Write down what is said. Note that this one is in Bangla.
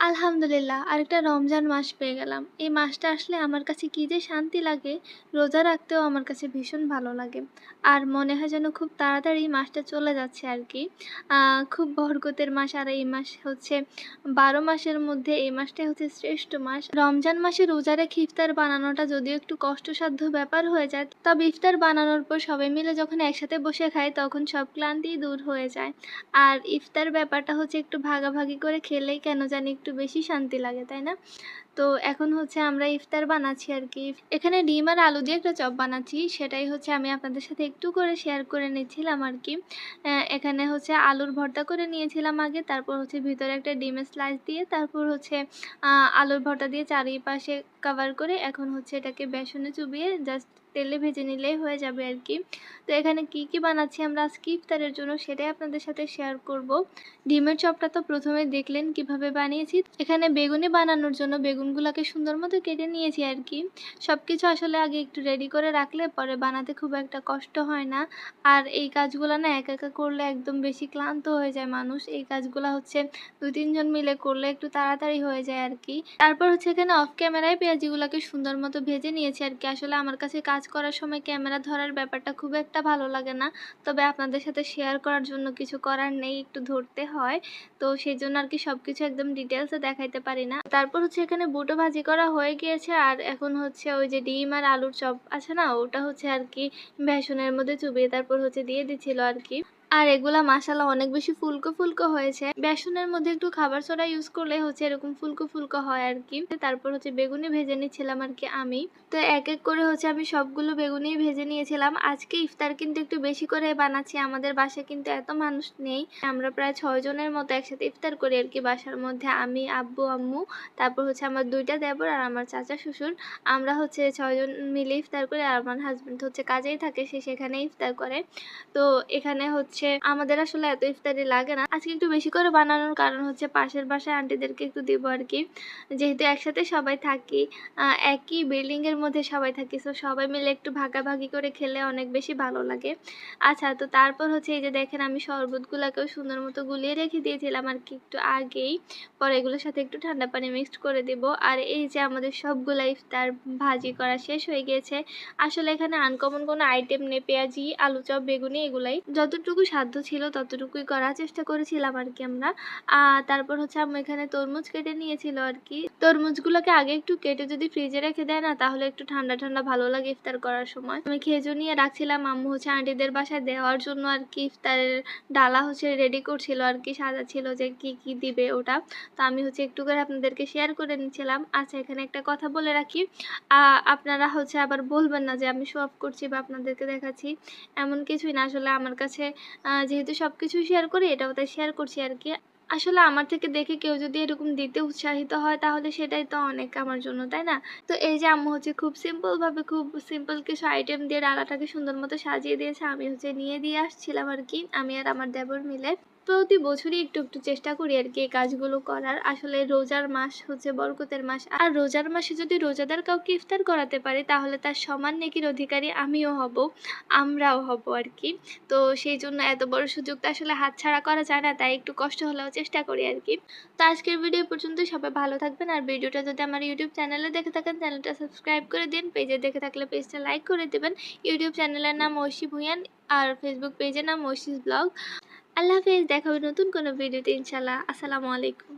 আলহামদুলিল্লাহ আরেকটা রমজান মাস পেয়ে গেলাম। এই মাসটা আসলে আমার কাছে কি যে শান্তি লাগে, রোজা রাখতেও আমার কাছে ভীষণ ভালো লাগে। আর মনে হয় যেন খুব তাড়াতাড়ি মাসটা চলে যাচ্ছে আরকি। খুব বরকতের মাস আর এই মাস হচ্ছে ১২ মাসের মধ্যে এই মাসটাই হচ্ছে শ্রেষ্ঠ মাস। রমজান মাসে রোজা রেখে ইফতার বানানোটা যদিও একটু কষ্টসাধ্য ব্যাপার হয়ে যায়, তবে ইফতার বানানোর পর সবাই মিলে যখন একসাথে বসে খাই তখন সব ক্লান্তিই দূর হয়ে যায়। আর ইফতার ব্যাপারটা হচ্ছে একটু ভাগাভাগি করে খেলেই কেন জানি একটু বেশি শান্তি লাগে, তাই না? তো এখন হচ্ছে আমরা ইফতার বানাচ্ছি আরকি। এখানে ডিম আর আলু দিয়ে একটা চপ বানাচ্ছি। সেটাই হচ্ছে আমি আপনাদের সাথে একটু করে শেয়ার করে নিচ্ছিলাম আরকি। এখানে হচ্ছে আলুর ভর্তা করে নিয়েছিলাম আগে। তারপর হচ্ছে ভিতরে একটা ডিমের স্লাইস দিয়ে তারপর হচ্ছে আ আলুর ভর্তা দিয়ে চারিপাশে কভার করে এখন হচ্ছে এটাকে বেসনে চুবিয়ে জাস্ট তেলে ভেজে নিলেই হয়ে যাবে আরকি। তো এখানে কি বানাচ্ছি আমরা আজকে ইফতারের জন্য সেটাই আপনাদের সাথে শেয়ার করব। ডিমের চপটা তো প্রথমে দেখলেন কিভাবে বানিয়েছি। এখানে বেগুনি বানানোর জন্য বেগুনগুলাকে সুন্দর মতো কেটে নিয়েছি আরকি। সবকিছু আসলে আগে একটু রেডি করে রাখলে পরে বানাতে খুব একটা কষ্ট হয় না। আর এই কাজগুলা না একা একা করলে একদম বেশি ক্লান্ত হয়ে যায় মানুষ। এই কাজগুলা হচ্ছে ২-৩ জন মিলে করলে একটু তাড়াতাড়ি হয়ে যায় আরকি। তারপর হচ্ছে এখানে অফ ক্যামেরায় পেঁয়াজিগুলাকে সুন্দর মতো ভেজে নিয়েছি আরকি। আসলে আমার কাছে কাজ করার সময় ক্যামেরা ধরার ব্যাপারটা খুব একটা ভালো লাগে না। তবে আপনাদের সাথে শেয়ার করার জন্য কিছু করার নেই, একটু ধরতে হয়। তো সেজন্য আরকি সবকিছু একদম ডিটেইলসে দেখাইতে পারি না। তারপর হচ্ছে এখানে বুটো ভাজি করা হয়ে গিয়েছে আর এখন হচ্ছে ওই যে ডিম আর আলুর চপ আছে না? ওটা হচ্ছে আরকি বেসনের মধ্যে চুবিয়ে তারপর হচ্ছে দিয়ে দিচ্ছিল আরকি। আর এগুলা মাশাআল্লাহ অনেক বেশি ফুলকো হয়েছে। বেসনের মধ্যে একটু খাবার সোডা ইউজ করলে হচ্ছে এরকম ফুলকো হয় আরকি। তারপর হচ্ছে বেগুনি ভেজে নিচ্ছিলাম আরকি আমি। তো এক করে হচ্ছে আমি সবগুলো বেগুনিই ভেজে নিয়েছিলাম। আজকে ইফতার কিন্তু একটু বেশি করে বানাচ্ছি। আমাদের বাসায় কিন্তু এত মানুষ নেই। আমরা প্রায় ৬ জনের মতো একসাথে ইফতার করি আরকি বাসার মধ্যে। আমি, আব্বু, আম্মু, তারপর হচ্ছে আমার ২ টা দেবর আর আমার চাচা শ্বশুর। আমরা হচ্ছে ৬ জন মিলে ইফতার করি আর আমার হাসব্যান্ড হচ্ছে কাজেই থাকে, সে সেখানেই ইফতার করে। তো এখানে হচ্ছে আমাদের আসলে এত ইফতারি লাগে না। আজকে একটু বেশি করে বানানোর কারণ হচ্ছে পাশের বাসায় আন্টিদেরকে একটু দিব আরকি। যেহেতু একসাথে সবাই থাকি, একই বিল্ডিং এর মধ্যে সবাই থাকি। সো সবাই মিলে একটু ভাগাভাগি করে খেলে অনেক বেশি ভালো লাগে। আচ্ছা, তো তারপর হচ্ছে এই যে দেখেন আমি শরবতগুলাকেও সুন্দর মতো গুলিয়ে রেখে দিয়েছিলাম আরকি একটু আগেই। পরে এগুলোর সাথে একটু ঠান্ডা পানি মিক্সড করে দিব। আর এই যে আমাদের সবগুলা ইফতার ভাজি করা শেষ হয়ে গিয়েছে। আসলে এখানে আনকমন কোনো আইটেম নেই। পেঁয়াজি, আলু চপ, বেগুনি এগুলাই। যতটুকু সাধ্য ছিল ততটুকুই করার চেষ্টা করেছিলাম আরকি আমরা। তারপর হচ্ছে আম্মু এখানে তরমুজ কেটে নিয়েছিল আরকি। তরমুজগুলোকে আগে একটু কেটে যদি ফ্রিজে রেখে দেয় না তাহলে একটু ঠান্ডা ভালো লাগে ইফতার করার সময়। আমি খেজুর নিয়ে রাখছিলাম, আম্মু হচ্ছে আন্টিদের বাসায় দেওয়ার জন্য আরকি ইফতারের ডালা হচ্ছে রেডি করছিল আরকি, সাজাচ্ছিল যে কি দিবে ওটা। তো আমি হচ্ছে একটু করে আপনাদেরকে শেয়ার করে নিচ্ছিলাম। আচ্ছা, এখানে একটা কথা বলে রাখি। আপনারা হচ্ছে আবার বলবেন না যে আমি শো অফ করছি বা আপনাদেরকে দেখাচ্ছি। এমন কিছুই না। আসলে আমার কাছে যেহেতু সবকিছুই শেয়ার করি এটাও তাই শেয়ার করছি আরকি। আসলে আমার থেকে দেখে কেউ যদি এরকম দিতে উৎসাহিত হয় তাহলে সেটাই তো অনেক আমার জন্য, তাই না? তো এই যে আম্মু হচ্ছে খুব খুব সিম্পল কিছু আইটেম দিয়ে ডালাটাকে সুন্দর মতো সাজিয়ে দিয়েছে। আমি হচ্ছে নিয়ে দিয়ে আসছিলাম আরকি। আমি আর আমার দেবর মিলে। প্রতি বছরই একটু চেষ্টা করি আরকি এই কাজগুলো করার। আসলে রোজার মাস হচ্ছে বরকতের মাস। আর রোজার মাসে যদি রোজাদার কাউকে ইফতার করাতে পারি তাহলে তার সমান নেকির অধিকারী আমিও হব, আমরাও হব আরকি। তো সেইজন্য এত বড় সুযোগ তো আসলে হাতছাড়া করা যায় না। তাই একটু কষ্ট হলেও চেষ্টা করি আরকি। তো আজকের ভিডিও পর্যন্তই। সবাই ভালো থাকবেন। আর ভিডিওটা যদি আমার ইউটিউব চ্যানেলে দেখে থাকেন চ্যানেলটা সাবস্ক্রাইব করে দিন। পেজে দেখে থাকলে পেজটা লাইক করে দিবেন। ইউটিউব চ্যানেলের নাম ঐশী ভুঁইয়ান আর ফেসবুক পেজের নাম ঐশীস ব্লগ। আল্লাহ হাফেজ। দেখা হবে নতুন কোনো ভিডিওতে ইনশাআল্লাহ। আসসালামু আলাইকুম।